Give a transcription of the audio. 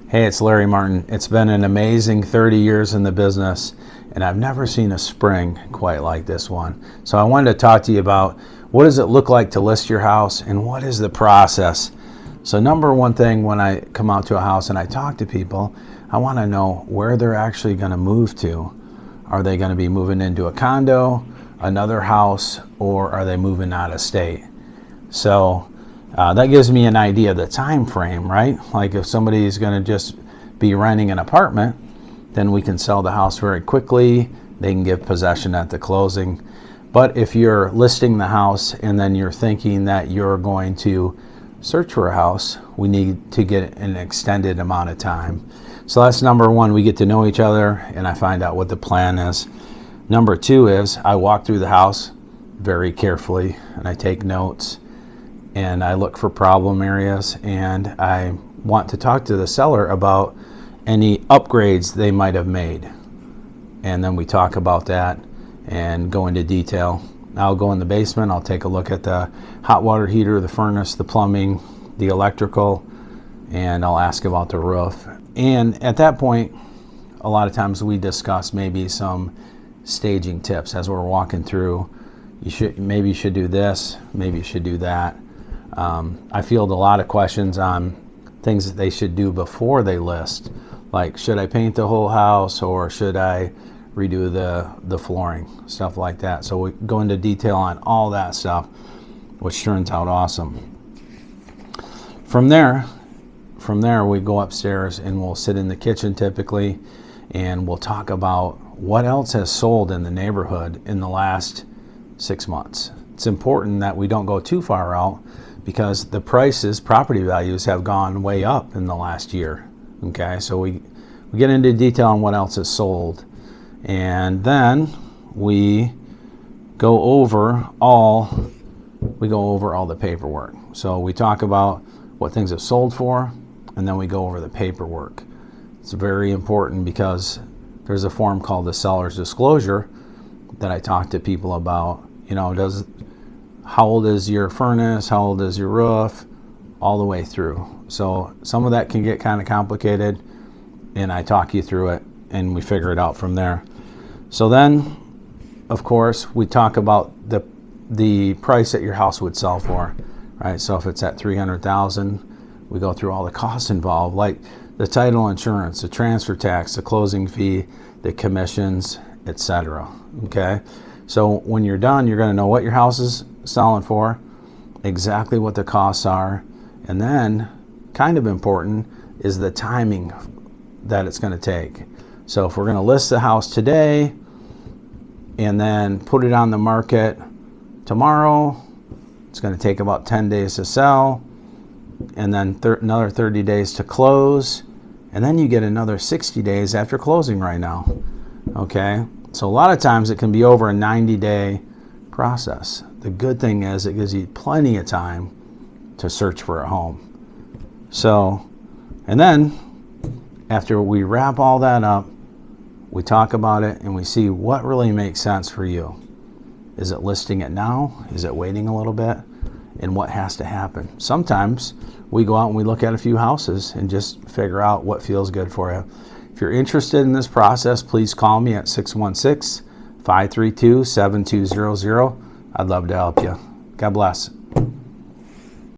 Hey, it's Larry Martin. It's been an amazing 30 years in the business, and I've never seen a spring quite like this one. So I wanted to talk to you about what does it look like to list your house and what is the process. So number one thing, when I come out to a house and I talk to people, I want to know where they're actually going to move to. Are they going to be moving into a condo, another house, or are they moving out of state? So that gives me an idea of the time frame, right? Like if somebody is going to just be renting an apartment, then we can sell the house very quickly. They can give possession at the closing. But if you're listing the house and then you're thinking that you're going to search for a house, we need to get an extended amount of time. So that's number one. We get to know each other and I find out what the plan is. Number two is I walk through the house very carefully and I take notes. And I look for problem areas, and I want to talk to the seller about any upgrades they might have made. And then we talk about that and go into detail. I'll go in the basement, I'll take a look at the hot water heater, the furnace, the plumbing, the electrical, and I'll ask about the roof. And at that point, a lot of times we discuss maybe some staging tips as we're walking through. Maybe you should do this, maybe you should do that. I field a lot of questions on things that they should do before they list, like should I paint the whole house or should I redo the flooring, stuff like that. So we go into detail on all that stuff, which turns out awesome. From there we go upstairs and we'll sit in the kitchen typically, and we'll talk about what else has sold in the neighborhood in the last 6 months. It's important that we don't go too far out, because the prices, property values have gone way up in the last year. Okay, so we get into detail on what else is sold, and then we go over all the paperwork. So we talk about what things have sold for, and then we go over the paperwork. It's very important because there's a form called the seller's disclosure that I talk to people about. You know, how old is your furnace? How old is your roof? All the way through. So some of that can get kind of complicated, and I talk you through it and we figure it out from there. So then, of course, we talk about the price that your house would sell for, right? So if it's at $300,000, we go through all the costs involved, like the title insurance, the transfer tax, the closing fee, the commissions, etc. Okay? So when you're done, you're going to know what your house is selling for, exactly what the costs are, and then kind of important is the timing that it's going to take. So if we're going to list the house today and then put it on the market tomorrow, it's going to take about 10 days to sell, and then another 30 days to close, and then you get another 60 days after closing right now. Okay? So a lot of times it can be over a 90-day process. The good thing is it gives you plenty of time to search for a home. So, and then after we wrap all that up, we talk about it and we see what really makes sense for you. Is it listing it now? Is it waiting a little bit? And what has to happen? Sometimes we go out and we look at a few houses and just figure out what feels good for you. If you're interested in this process, please call me at 616-532-7200. I'd love to help you. God bless.